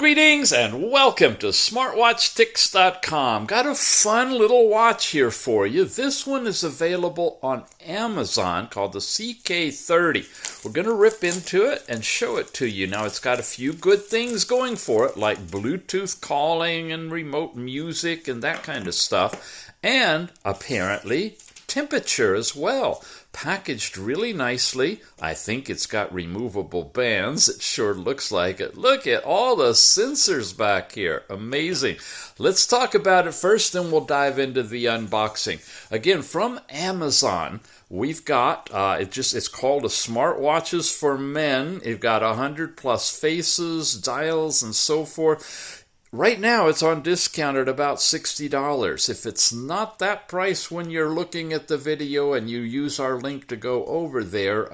Greetings and welcome to SmartWatchTicks.com. Got a fun little watch here for you. This one is available on Amazon called the CK30. We're going to rip into it and show it to you. Now it's got a few good things going for it, like Bluetooth calling and remote music and that kind of stuff. And apparently temperature as well. Packaged really nicely. I think it's got removable bands. It sure looks like it. Look at all the sensors back here. Amazing. Let's talk about it first, then we'll dive into the unboxing. Again, from Amazon, we've got, it's called a Smartwatches for Men. You've got 100 plus faces, dials, and so forth. Right now, it's on discount at about $60. If it's not that price when you're looking at the video and you use our link to go over there,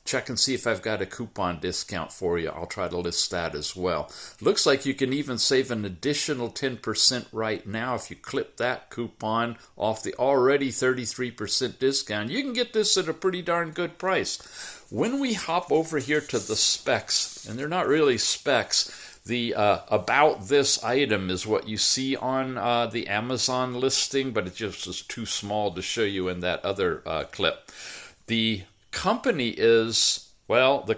check and see if I've got a coupon discount for you. I'll try to list that as well. Looks like you can even save an additional 10% right now if you clip that coupon off the already 33% discount. You can get this at a pretty darn good price. When we hop over here to the specs, and they're not really specs, the about this item is what you see on the Amazon listing, but it just is too small to show you in that other clip. The company is, AERFA,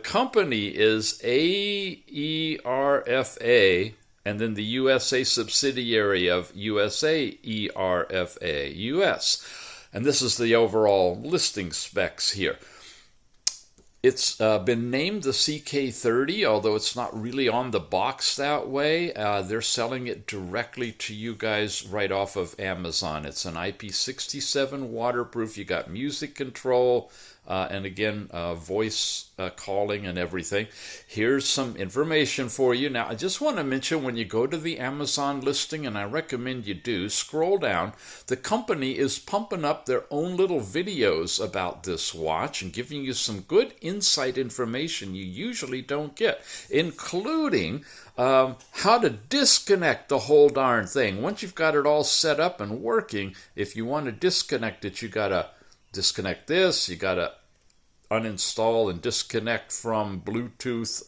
and then the USA subsidiary of USA ERFA US. And this is the overall listing specs here. It's been named the CK30, although it's not really on the box that way. They're selling it directly to you guys right off of Amazon. It's an IP67 waterproof. You got music control, and again, voice calling and everything. Here's some information for you. Now, I just want to mention when you go to the Amazon listing, and I recommend you do, scroll down. The company is pumping up their own little videos about this watch and giving you some good insight information you usually don't get, including how to disconnect the whole darn thing. Once you've got it all set up and working, if you want to disconnect it, you got to disconnect this, you got to uninstall and disconnect from Bluetooth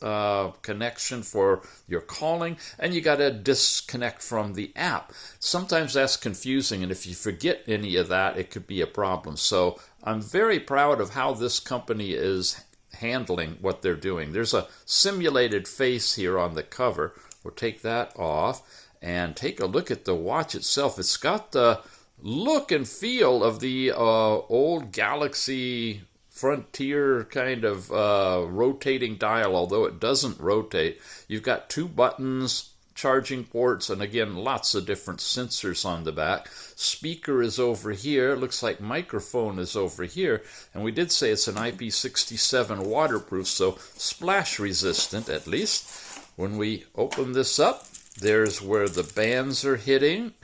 connection for your calling, and you got to disconnect from the app. Sometimes that's confusing, and if you forget any of that, it could be a problem. So I'm very proud of how this company is handling what they're doing. There's a simulated face here on the cover. We'll take that off and take a look at the watch itself. It's got the look and feel of the old Galaxy Frontier kind of rotating dial, although it doesn't rotate. You've got two buttons, charging ports, and again, lots of different sensors on the back. Speaker is over here. It looks like microphone is over here. And we did say it's an IP67 waterproof, so splash resistant at least. When we open this up, there's where the bands are hidden.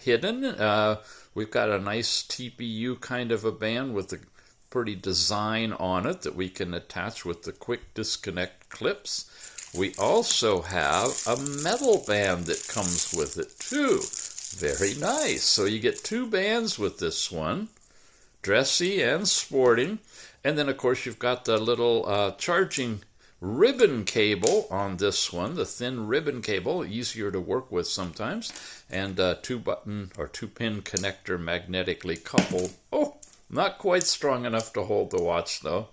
We've got a nice TPU kind of a band with a pretty design on it that we can attach with the quick disconnect clips. We also have a metal band that comes with it too. Very nice. So you get two bands with this one, dressy and sporting. And then of course you've got the little charging ribbon cable on this one, the thin ribbon cable, easier to work with sometimes, and two button or two pin connector magnetically coupled. Oh, not quite strong enough to hold the watch though.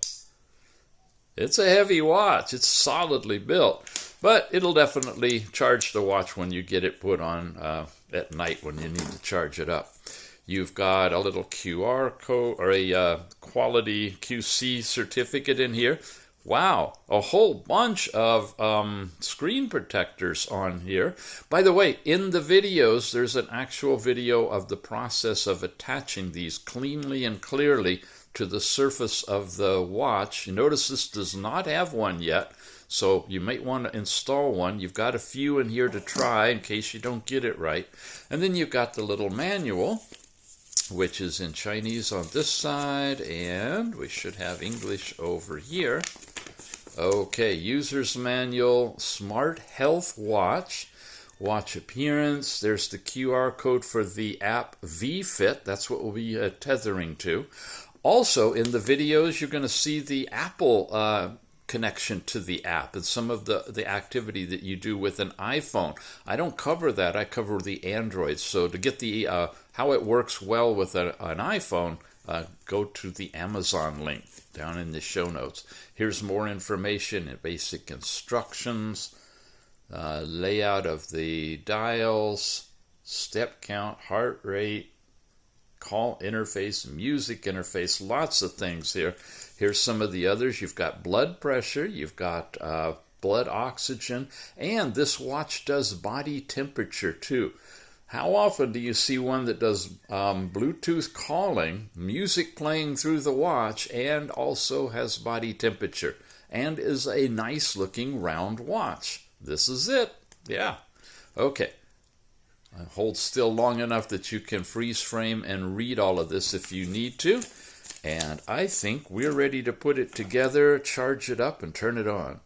It's a heavy watch. It's solidly built, but it'll definitely charge the watch when you get it put on at night when you need to charge it up. You've got a little QR code or a quality QC certificate in here. Wow, a whole bunch of screen protectors on here. By the way, in the videos, there's an actual video of the process of attaching these cleanly and clearly to the surface of the watch. You notice this does not have one yet, so you might want to install one. You've got a few in here to try in case you don't get it right. And then you've got the little manual, which is in Chinese on this side, and we should have English over here. Okay, user's manual, smart health watch, watch appearance. There's the QR code for the app VFit. That's what we'll be tethering to. Also, in the videos, you're going to see the Apple connection to the app and some of the activity that you do with an iPhone. I don't cover that. I cover the Android. So to get the how it works well with an iPhone, go to the Amazon link down in the show notes. Here's more information and basic instructions, layout of the dials, step count, heart rate, call interface, music interface, lots of things here. Here's some of the others. You've got blood pressure, you've got blood oxygen, and this watch does body temperature too. How often do you see one that does Bluetooth calling, music playing through the watch, and also has body temperature, and is a nice looking round watch? This is it. Yeah. Okay. Hold still long enough that you can freeze frame and read all of this if you need to. And I think we're ready to put it together, charge it up, and turn it on.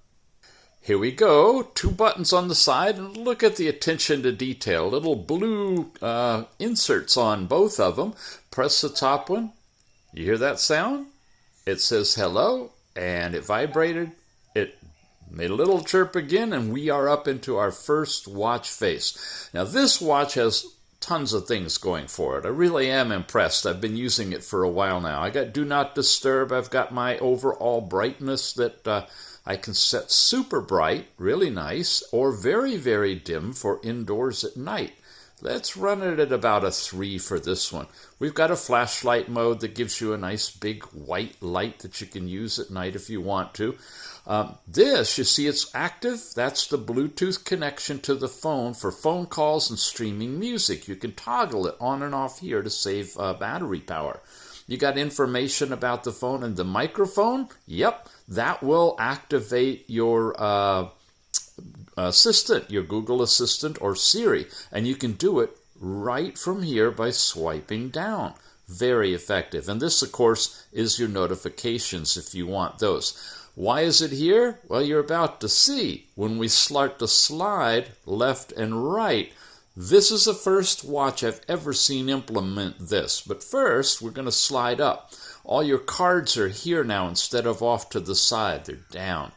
Here we go. 2 buttons on the side, and look at the attention to detail. Little blue inserts on both of them. Press the top one. You hear that sound? It says hello, and it vibrated. It made a little chirp again, and we are up into our first watch face. Now, this watch has tons of things going for it. I really am impressed. I've been using it for a while now. I got Do Not Disturb. I've got my overall brightness that I can set super bright, really nice, or very, very dim for indoors at night. Let's run it at about a 3 for this one. We've got a flashlight mode that gives you a nice big white light that you can use at night if you want to. This, you see it's active. That's the Bluetooth connection to the phone for phone calls and streaming music. You can toggle it on and off here to save battery power. You got information about the phone and the microphone. Yep, that will activate your assistant, your Google Assistant or Siri, and you can do it right from here by swiping down. Very effective. And this, of course, is your notifications if you want those. Why is it here? Well, you're about to see when we start to slide left and right. This is the first watch I've ever seen implement this. But first, we're going to slide up. All your cards are here now instead of off to the side. They're down.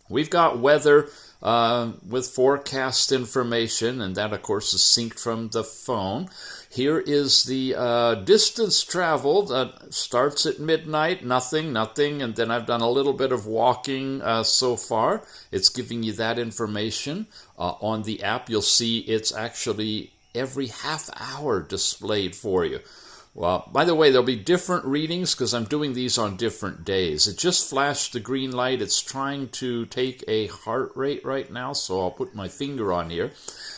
We've got weather with forecast information, and that, of course, is synced from the phone. Here is the distance traveled. Starts at midnight, nothing, and then I've done a little bit of walking so far. It's giving you that information. On the app, you'll see it's actually every half hour displayed for you. Well, by the way, there'll be different readings because I'm doing these on different days. It just flashed the green light. It's trying to take a heart rate right now, so I'll put my finger on here.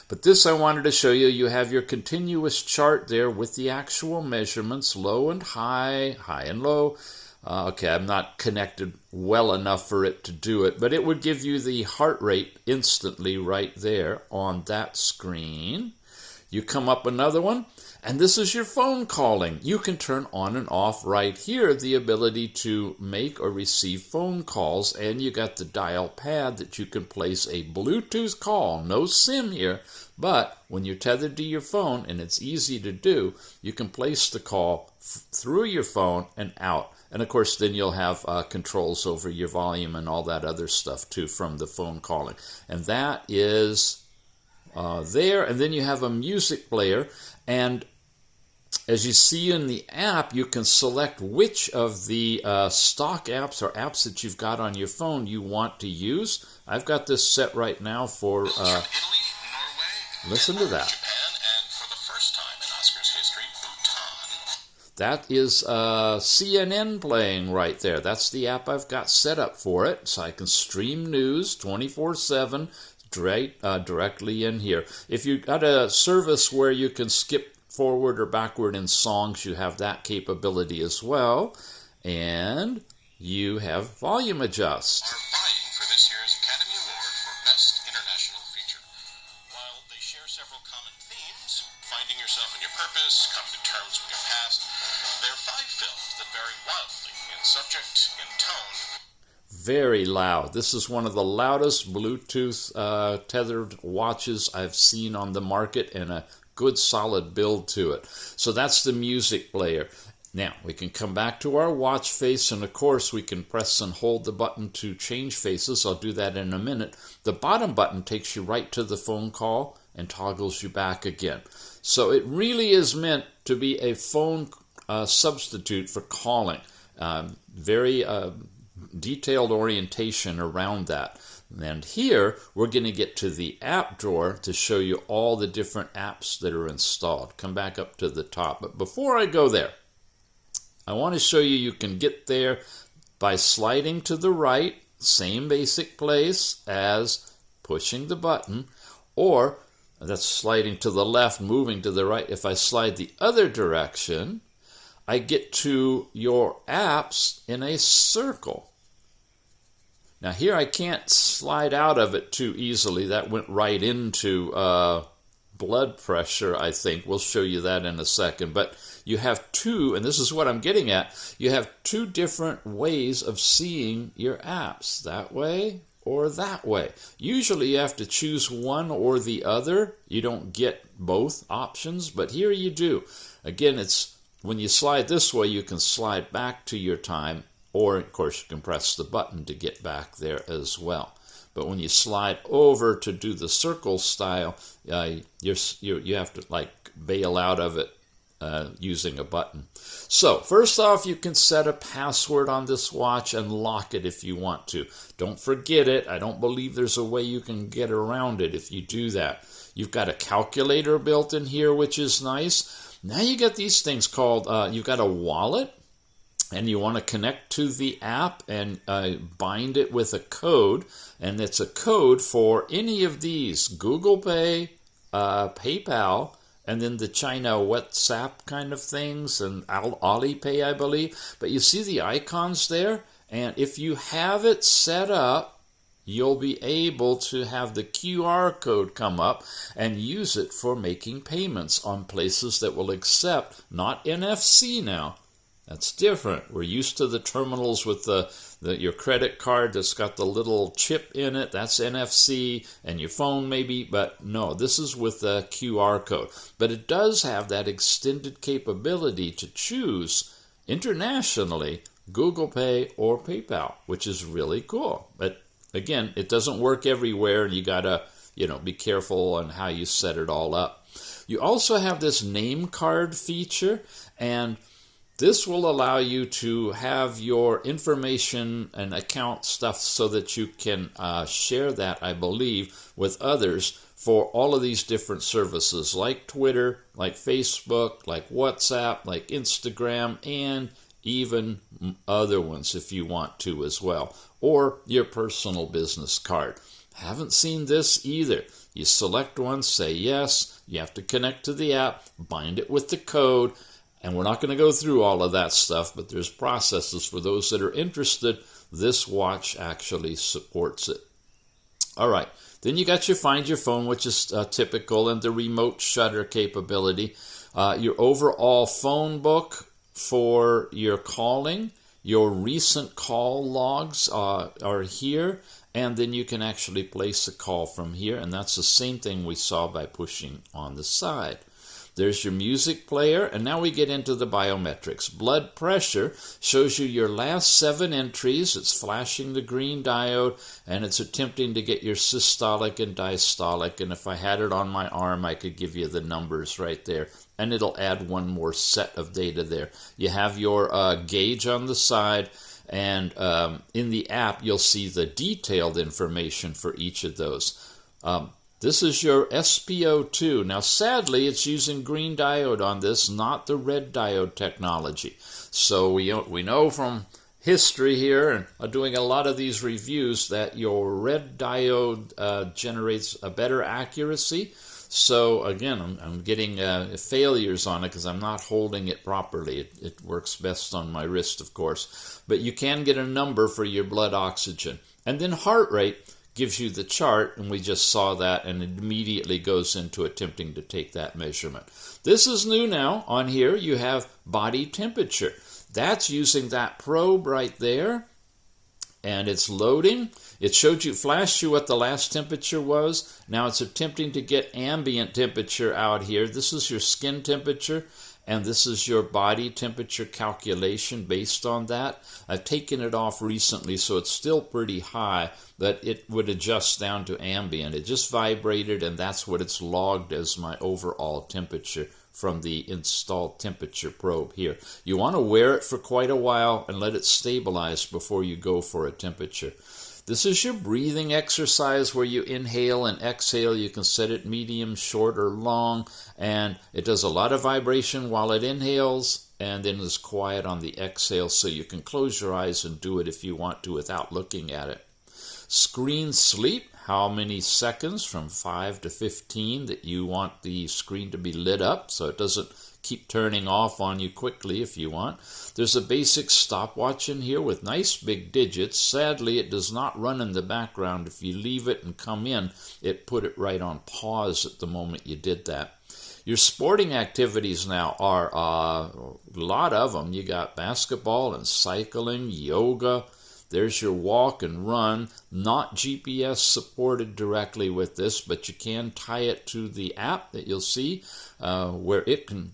But this I wanted to show you. You have your continuous chart there with the actual measurements, low and high, high and low. Okay, I'm not connected well enough for it to do it, but it would give you the heart rate instantly right there on that screen. You come up another one, and this is your phone calling. You can turn on and off right here the ability to make or receive phone calls, and you got the dial pad that you can place a Bluetooth call. No SIM here, but when you're tethered to your phone, and it's easy to do, you can place the call through your phone and out. And of course, then you'll have controls over your volume and all that other stuff too from the phone calling. And that is there. And then you have a music player. And as you see in the app, you can select which of the stock apps or apps that you've got on your phone you want to use. I've got this set right now for, listen to that. That is CNN playing right there. That's the app I've got set up for it. So I can stream news 24/7 directly in here. If you've got a service where you can skip forward or backward in songs, you have that capability as well. And you have volume adjust. Are vying for this year's Academy Award for Best International Feature. While they share several common themes, finding yourself and your purpose, coming to terms with your past, there are 5 films that vary wildly in subject, in tone. Very loud. This is one of the loudest Bluetooth tethered watches I've seen on the market, and a good solid build to it. So that's the music player. Now, we can come back to our watch face, and of course, we can press and hold the button to change faces. I'll do that in a minute. The bottom button takes you right to the phone call and toggles you back again. So it really is meant to be a phone substitute for calling. Very detailed orientation around that. And here, we're going to get to the app drawer to show you all the different apps that are installed. Come back up to the top. But before I go there, I want to show you can get there by sliding to the right, same basic place as pushing the button, or that's sliding to the left, moving to the right. If I slide the other direction, I get to your apps in a circle. Now here I can't slide out of it too easily. That went right into blood pressure, I think. We'll show you that in a second. But you have two, and this is what I'm getting at, you have two different ways of seeing your apps, that way or that way. Usually you have to choose one or the other. You don't get both options, but here you do. Again, it's when you slide this way, you can slide back to your time, or of course you can press the button to get back there as well. But when you slide over to do the circle style, you have to like bail out of it using a button. So first off, you can set a password on this watch and lock it if you want to. Don't forget it. I don't believe there's a way you can get around it if you do that. You've got a calculator built in here, which is nice. Now you get these things called, you've got a wallet, and you want to connect to the app and bind it with a code. And it's a code for any of these, Google Pay, PayPal, and then the China WhatsApp kind of things, and Alipay, I believe. But you see the icons there? And if you have it set up, you'll be able to have the QR code come up and use it for making payments on places that will accept, not NFC now. That's different. We're used to the terminals with your credit card that's got the little chip in it. That's NFC, and your phone maybe, but no, this is with the QR code. But it does have that extended capability to choose internationally Google Pay or PayPal, which is really cool. But again, it doesn't work everywhere, and you gotta, be careful on how you set it all up. You also have this name card feature, and this will allow you to have your information and account stuff so that you can share that, I believe, with others for all of these different services like Twitter, like Facebook, like WhatsApp, like Instagram, and even other ones if you want to as well, or your personal business card. Haven't seen this either. You select one, say yes, you have to connect to the app, bind it with the code, and we're not going to go through all of that stuff, but there's processes for those that are interested. This watch actually supports it. All right, then you got your Find Your Phone, which is typical, and the remote shutter capability. Your overall phone book for your calling, your recent call logs are here, and then you can actually place a call from here, and that's the same thing we saw by pushing on the side. There's your music player, and now we get into the biometrics. Blood pressure shows you your last 7 entries. It's flashing the green diode, and it's attempting to get your systolic and diastolic. And if I had it on my arm, I could give you the numbers right there, and it'll add one more set of data there. You have your gauge on the side, and in the app, you'll see the detailed information for each of those. This is your SPO2. Now, sadly, it's using green diode on this, not the red diode technology. So we know from history here and doing a lot of these reviews that your red diode generates a better accuracy. So again, I'm getting failures on it because I'm not holding it properly. It works best on my wrist, of course. But you can get a number for your blood oxygen. And then heart rate gives you the chart, and we just saw that, and it immediately goes into attempting to take that measurement. This is new now. On here, you have body temperature. That's using that probe right there, and it's loading. It flashed you what the last temperature was. Now it's attempting to get ambient temperature out here. This is your skin temperature, and this is your body temperature calculation based on that. I've taken it off recently, so it's still pretty high, but it would adjust down to ambient. It just vibrated, and that's what it's logged as my overall temperature from the installed temperature probe here. You want to wear it for quite a while and let it stabilize before you go for a temperature. This is your breathing exercise where you inhale and exhale. You can set it medium, short, or long, and it does a lot of vibration while it inhales, and then it's quiet on the exhale, so you can close your eyes and do it if you want to without looking at it. Screen sleep, how many seconds from 5 to 15 that you want the screen to be lit up so it doesn't keep turning off on you quickly if you want. There's a basic stopwatch in here with nice big digits. Sadly, it does not run in the background. If you leave it and come in, it put it right on pause at the moment you did that. Your sporting activities now are a lot of them. You got basketball and cycling, yoga. There's your walk and run. Not GPS supported directly with this, but you can tie it to the app that you'll see where it can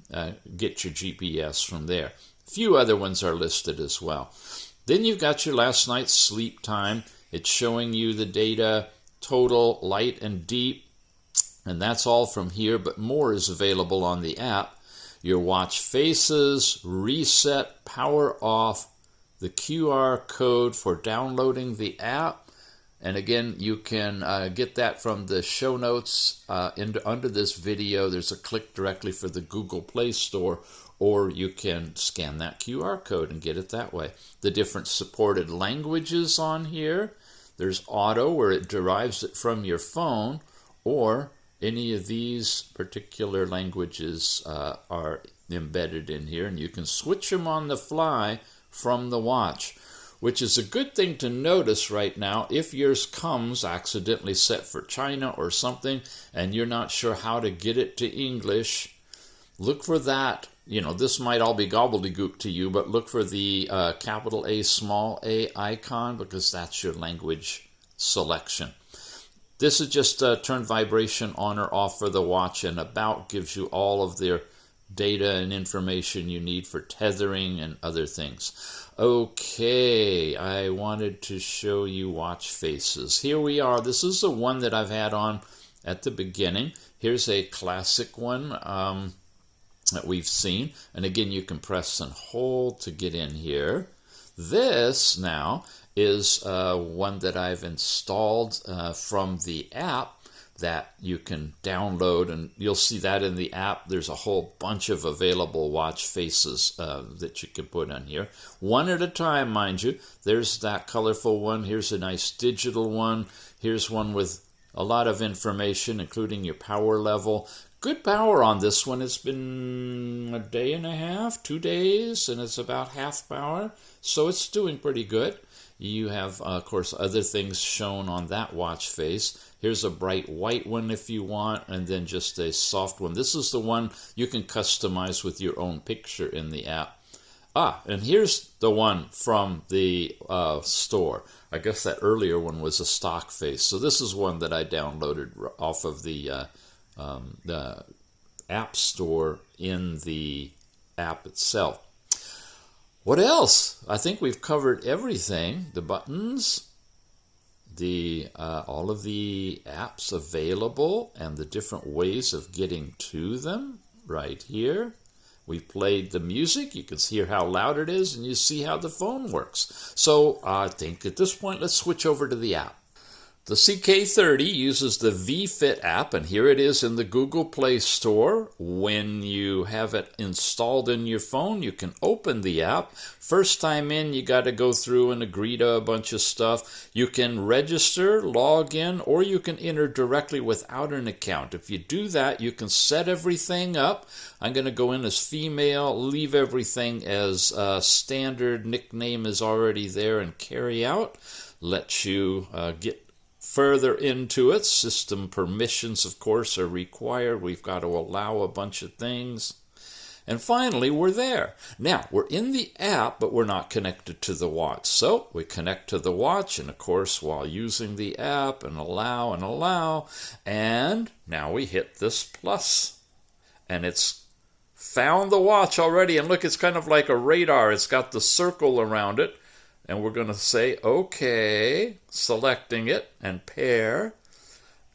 get your GPS from there. A few other ones are listed as well. Then you've got your last night's sleep time. It's showing you the data, total, light, and deep. And that's all from here, but more is available on the app. Your watch faces, reset, power off, the QR code for downloading the app, and again you can get that from the show notes under this video. There's a click directly for the Google Play Store, or you can scan that QR code and get it that way. The different supported languages on here. There's auto, where it derives it from your phone, or any of these particular languages are embedded in here, and you can switch them on the fly from the watch, which is a good thing to notice right now. If yours comes accidentally set for China or something and you're not sure how to get it to English, look for that. You know, this might all be gobbledygook to you, but look for the capital A, small a icon, because that's your language selection. This is just turn vibration on or off for the watch, and about gives you all of their data and information you need for tethering and other things. Okay, I wanted to show you watch faces. Here we are. This is the one that I've had on at the beginning. Here's a classic one that we've seen. And again, you can press and hold to get in here. This now is one that I've installed from the app that you can download, and you'll see that in the app. There's a whole bunch of available watch faces that you can put on here. One at a time, mind you. There's that colorful one. Here's a nice digital one. Here's one with a lot of information, including your power level. Good power on this one. It's been a day and a half, 2 days, and it's about half power, so it's doing pretty good. You have, of course, other things shown on that watch face. Here's a bright white one if you want, and then just a soft one. This is the one you can customize with your own picture in the app. And here's the one from the store. I guess that earlier one was a stock face. So this is one that I downloaded off of the app store in the app itself. What else? I think we've covered everything. The buttons, all of the apps available, and the different ways of getting to them right here. We played the music. You can hear how loud it is, and you see how the phone works. So I think at this point, let's switch over to the app. The CK30 uses the VFit app, and here it is in the Google Play Store. When you have it installed in your phone, you can open the app. First time in, you got to go through and agree to a bunch of stuff. You can register, log in, or you can enter directly without an account. If you do that, you can set everything up. I'm going to go in as female, leave everything as standard. Nickname is already there, and carry out. Let you get further into it. System permissions, of course, are required. We've got to allow a bunch of things. And finally, we're there. Now, we're in the app, but we're not connected to the watch. So we connect to the watch, and of course, while using the app, and allow, and now we hit this plus. And it's found the watch already. And look, it's kind of like a radar. It's got the circle around it. And we're going to say, okay, selecting it and pair.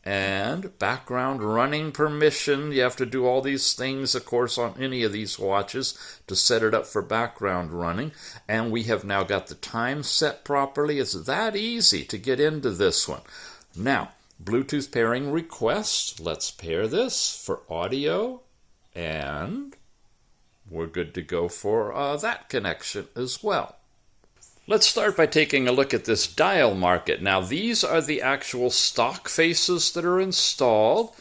And background running permission. You have to do all these things, of course, on any of these watches to set it up for background running. And we have now got the time set properly. It's that easy to get into this one. Now, Bluetooth pairing request. Let's pair this for audio. And we're good to go for that connection as well. Let's start by taking a look at this dial market. Now, these are the actual stock faces that are installed,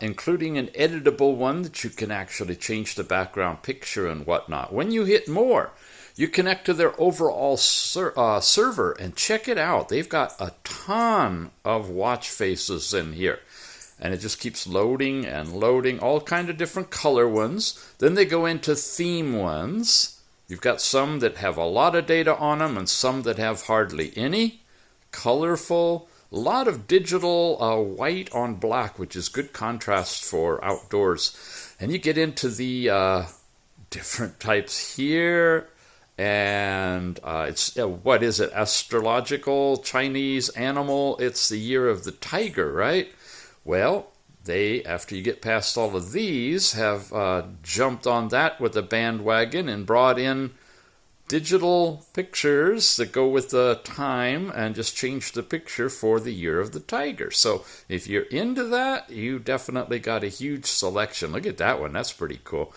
including an editable one that you can actually change the background picture and whatnot. When you hit more, you connect to their overall server and check it out. They've got a ton of watch faces in here. And it just keeps loading and loading, all kind of different color ones. Then they go into theme ones. You've got some that have a lot of data on them and some that have hardly any. Colorful, a lot of digital white on black, which is good contrast for outdoors. And you get into the different types here. And it's, what is it, astrological, Chinese animal? It's the year of the tiger, right? Well, they, after you get past all of these, have jumped on that with a bandwagon and brought in digital pictures that go with the time and just changed the picture for the year of the tiger. So if you're into that, you definitely got a huge selection. Look at that one. That's pretty cool.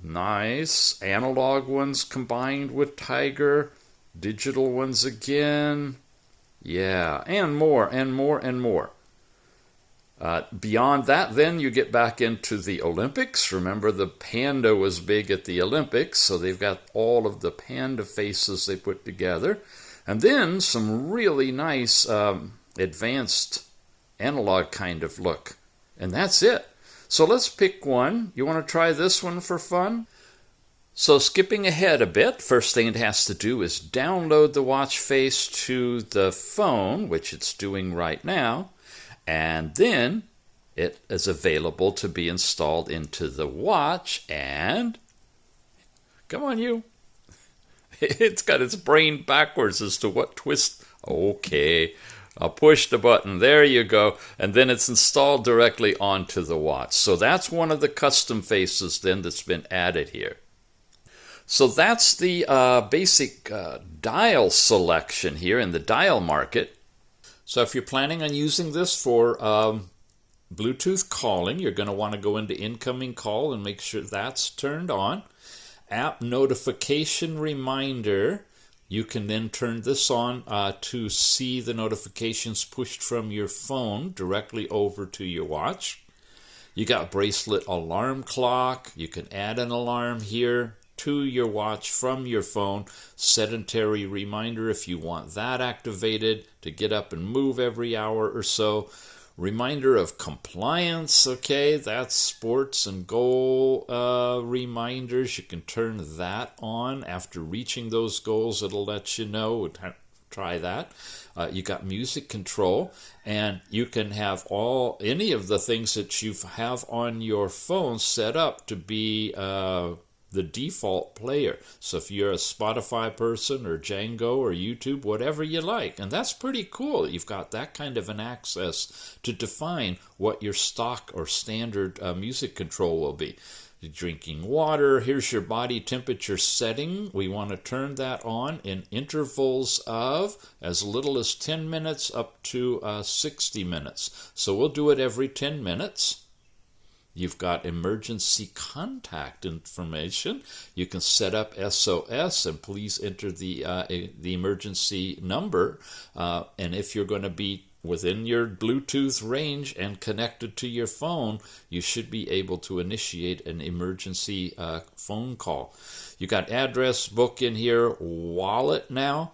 Nice. Analog ones combined with tiger. Digital ones again. Yeah, and more and more and more. Beyond that, then you get back into the Olympics. Remember, the panda was big at the Olympics, so they've got all of the panda faces they put together. And then some really nice advanced analog kind of look. And that's it. So let's pick one. You want to try this one for fun? So skipping ahead a bit, first thing it has to do is download the watch face to the phone, which it's doing right now. And then it is available to be installed into the watch. And come on, you. It's got its brain backwards as to what twist. Okay, I'll push the button. There you go. And then it's installed directly onto the watch. So that's one of the custom faces then that's been added here. So that's the basic dial selection here in the dial market. So if you're planning on using this for Bluetooth calling, you're going to want to go into incoming call and make sure that's turned on. App notification reminder, you can then turn this on to see the notifications pushed from your phone directly over to your watch. You got bracelet alarm clock. You can add an alarm here to your watch from your phone. Sedentary reminder if you want that activated to get up and move every hour or so. Reminder of compliance, okay, that's sports and goal reminders. You can turn that on. After reaching those goals, it'll let you know. Try that. You got music control, and you can have any of the things that you have on your phone set up to be the default player. So if you're a Spotify person or Django or YouTube, whatever you like. And that's pretty cool. You've got that kind of an access to define what your stock or standard music control will be. You're drinking water. Here's your body temperature setting. We want to turn that on in intervals of as little as 10 minutes up to 60 minutes. So we'll do it every 10 minutes. You've got emergency contact information. You can set up SOS and please enter the emergency number. And if you're going to be within your Bluetooth range and connected to your phone, you should be able to initiate an emergency phone call. You got address book in here, wallet now.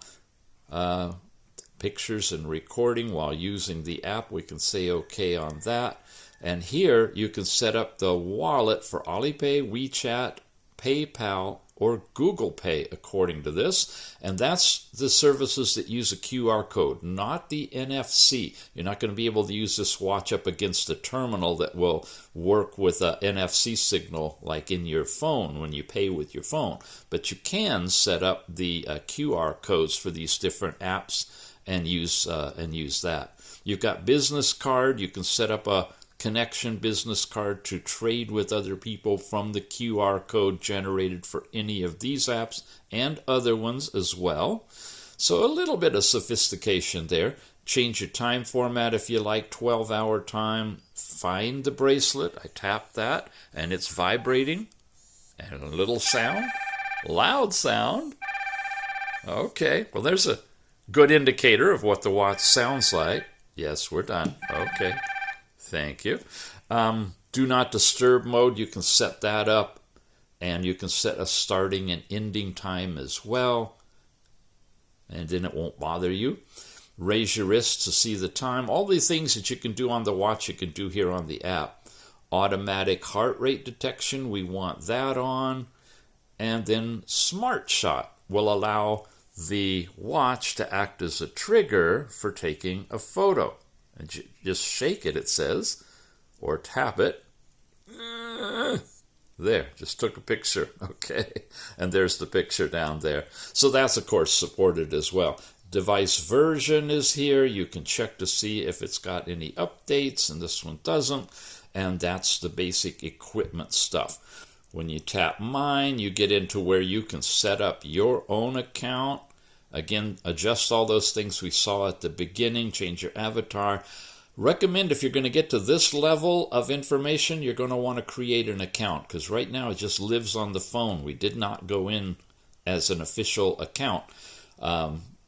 Pictures and recording while using the app. We can say OK on that. And here you can set up the wallet for Alipay, WeChat, PayPal, or Google Pay, according to this. And that's the services that use a QR code, not the NFC. You're not going to be able to use this watch up against a terminal that will work with an NFC signal like in your phone when you pay with your phone. But you can set up the QR codes for these different apps and use that. You've got business card. You can set up a connection business card to trade with other people from the QR code generated for any of these apps and other ones as well. So a little bit of sophistication there. Change your time format if you like, 12-hour time. Find the bracelet. I tap that and it's vibrating. And a little sound. Loud sound. Okay, well there's a good indicator of what the watch sounds like. Yes, we're done. Okay. Thank you. Do not disturb mode, you can set that up, and you can set a starting and ending time as well, and then it won't bother you. Raise your wrist to see the time. All these things that you can do on the watch, you can do here on the app. Automatic heart rate detection, we want that on. And then Smart Shot will allow the watch to act as a trigger for taking a photo. And just shake it, it says, or tap it. There, just took a picture. Okay, and there's the picture down there. So that's, of course, supported as well. Device version is here. You can check to see if it's got any updates, and this one doesn't. And that's the basic equipment stuff. When you tap Mine, you get into where you can set up your own account. Again, adjust all those things we saw at the beginning, change your avatar. Recommend if you're going to get to this level of information, you're going to want to create an account, because right now it just lives on the phone. We did not go in as an official account.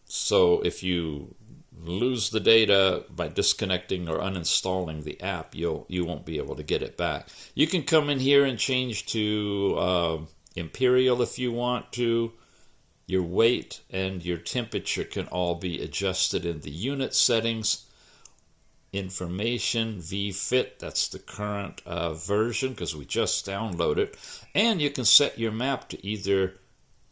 So if you lose the data by disconnecting or uninstalling the app, you won't be able to get it back. You can come in here and change to Imperial if you want to. Your weight and your temperature can all be adjusted in the unit settings. Information, VFit, that's the current version because we just downloaded. And you can set your map to either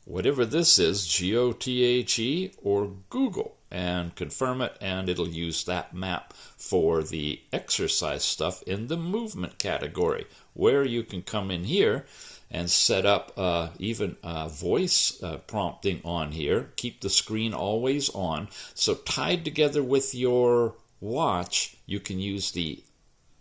whatever this is, GOTHE or Google, and confirm it, and it'll use that map for the exercise stuff in the movement category, where you can come in here and set up even voice prompting on here. Keep the screen always on. So tied together with your watch, you can use the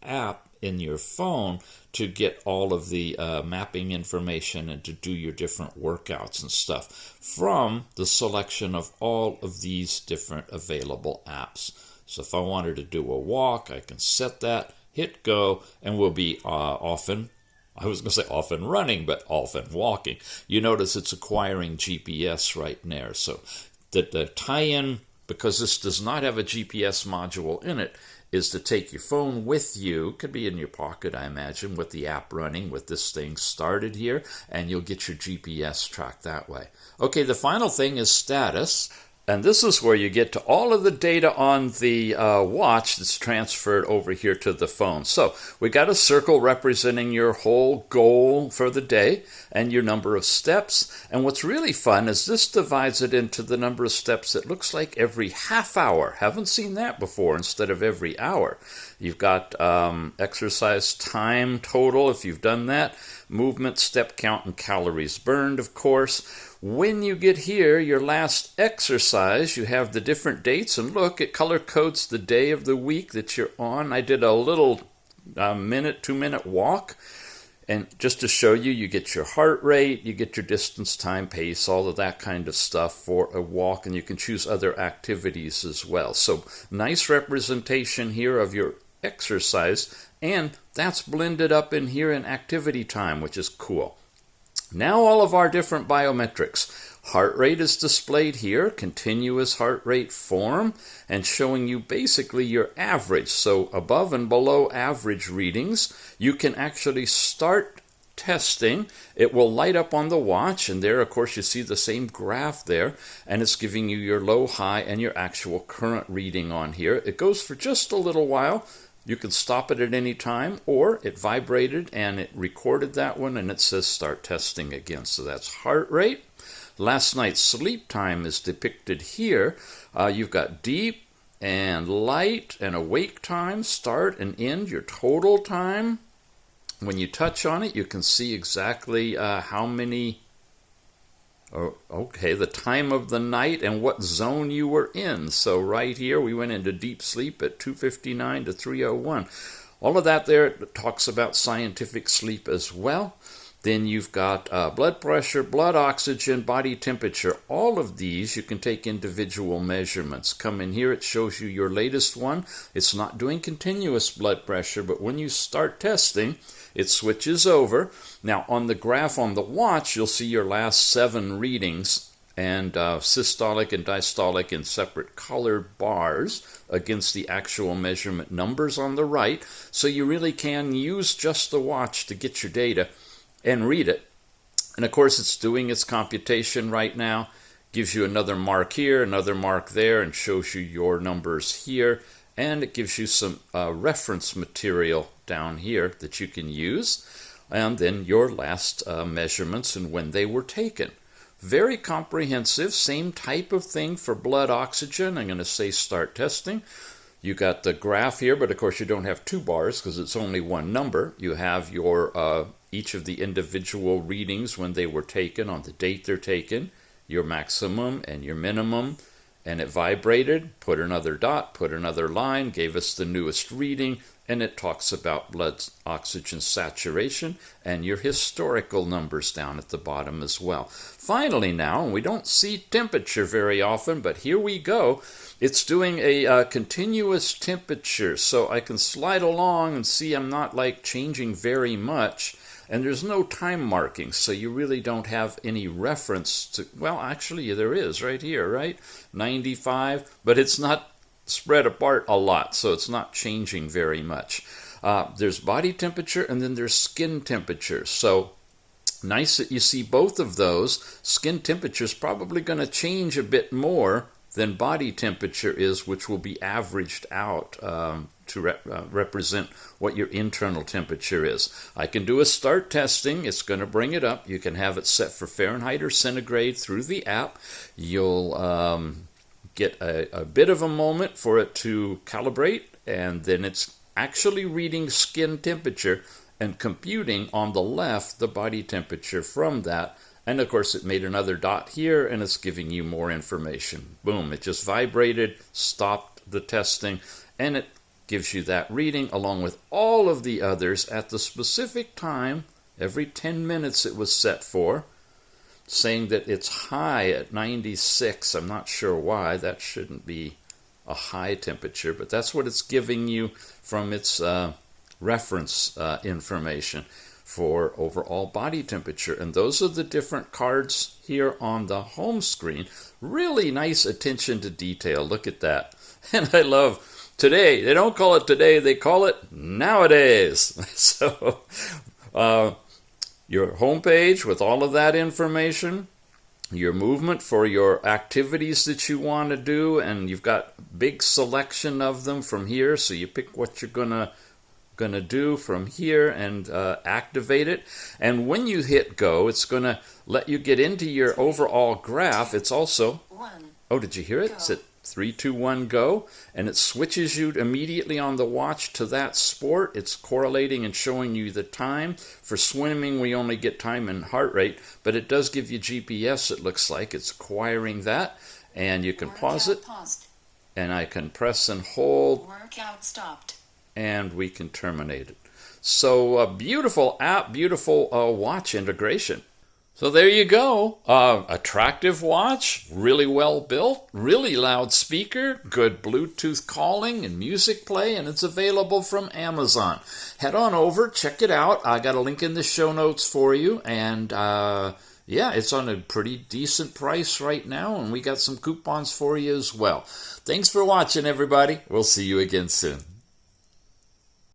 app in your phone to get all of the mapping information and to do your different workouts and stuff from the selection of all of these different available apps. So if I wanted to do a walk, I can set that, hit go, and we'll be I was going to say often running, but often walking. You notice it's acquiring GPS right there. So the tie-in, because this does not have a GPS module in it, is to take your phone with you. Could be in your pocket, I imagine, with the app running, with this thing started here, and you'll get your GPS track that way. Okay, the final thing is status. And this is where you get to all of the data on the watch that's transferred over here to the phone. So we got a circle representing your whole goal for the day and your number of steps. And what's really fun is this divides it into the number of steps. It looks like every half hour. Haven't seen that before instead of every hour. You've got exercise time total if you've done that, movement, step count, and calories burned, of course. When you get here, your last exercise, you have the different dates, and look, it color codes the day of the week that you're on. I did a little 2-minute walk, and just to show you, you get your heart rate, you get your distance, time, pace, all of that kind of stuff for a walk, and you can choose other activities as well. So nice representation here of your exercise, and that's blended up in here in activity time, which is cool. Now all of our different biometrics. Heart rate is displayed here, continuous heart rate form, and showing you basically your average. So above and below average readings, you can actually start testing. It will light up on the watch, and there, of course, you see the same graph there, and it's giving you your low, high, and your actual current reading on here. It goes for just a little while. You can stop it at any time, or it vibrated and it recorded that one and it says start testing again. So that's heart rate. Last night's sleep time is depicted here. You've got deep and light and awake time, start and end, your total time. When you touch on it, you can see exactly how many, the time of the night and what zone you were in. So right here, we went into deep sleep at 2:59 to 3:01. All of that there talks about scientific sleep as well. Then you've got blood pressure, blood oxygen, body temperature. All of these, you can take individual measurements. Come in here, it shows you your latest one. It's not doing continuous blood pressure, but when you start testing, it switches over. Now, on the graph on the watch, you'll see your last 7 readings, and systolic and diastolic in separate colored bars against the actual measurement numbers on the right. So you really can use just the watch to get your data and read it. And of course, it's doing its computation right now. Gives you another mark here, another mark there, and shows you your numbers here. And it gives you some reference material down here that you can use. And then your last measurements and when they were taken. Very comprehensive, same type of thing for blood oxygen. I'm going to say start testing. You got the graph here, but of course you don't have 2 bars because it's only one number. You have your each of the individual readings when they were taken, on the date they're taken, your maximum and your minimum, and it vibrated, put another dot, put another line, gave us the newest reading, and it talks about blood oxygen saturation and your historical numbers down at the bottom as well. Finally now, and we don't see temperature very often, but here we go. It's doing a continuous temperature, so I can slide along and see I'm not like changing very much. And there's no time marking, so you really don't have any reference to, well, actually there is right here, right? 95, but it's not spread apart a lot, so it's not changing very much. There's body temperature and then there's skin temperature. So nice that you see both of those. Skin temperature is probably going to change a bit more than body temperature is, which will be averaged out to represent what your internal temperature is. I can do a start testing. It's going to bring it up. You can have it set for Fahrenheit or centigrade through the app. You'll get a bit of a moment for it to calibrate, and then it's actually reading skin temperature and computing on the left the body temperature from that. And of course it made another dot here and it's giving you more information. Boom, it just vibrated, stopped the testing, and it gives you that reading along with all of the others at the specific time. Every 10 minutes it was set for, saying that it's high at 96. I'm not sure why. That shouldn't be a high temperature, but that's what it's giving you from its reference information for overall body temperature. And those are the different cards here on the home screen. Really nice attention to detail. Look at that. And I love today. They don't call it today, they call it nowadays. So your home page with all of that information, your movement for your activities that you want to do, and you've got big selection of them from here, so you pick what you're gonna do from here and activate it. And when you hit go, it's gonna let you get into your overall graph. It's also, oh, did you hear it? It's at 3, 2, 1, go, and it switches you immediately on the watch to that sport. It's correlating and showing you the time. For swimming, we only get time and heart rate, but it does give you GPS, it looks like. It's acquiring that, and you can pause it, and I can press and hold. Workout stopped. And we can terminate it. So a beautiful app, beautiful watch integration. So there you go. Attractive watch, really well built, really loud speaker, good Bluetooth calling and music play, and it's available from Amazon. Head on over, check it out. I got a link in the show notes for you, and yeah, it's on a pretty decent price right now, and we got some coupons for you as well. Thanks for watching, everybody. We'll see you again soon.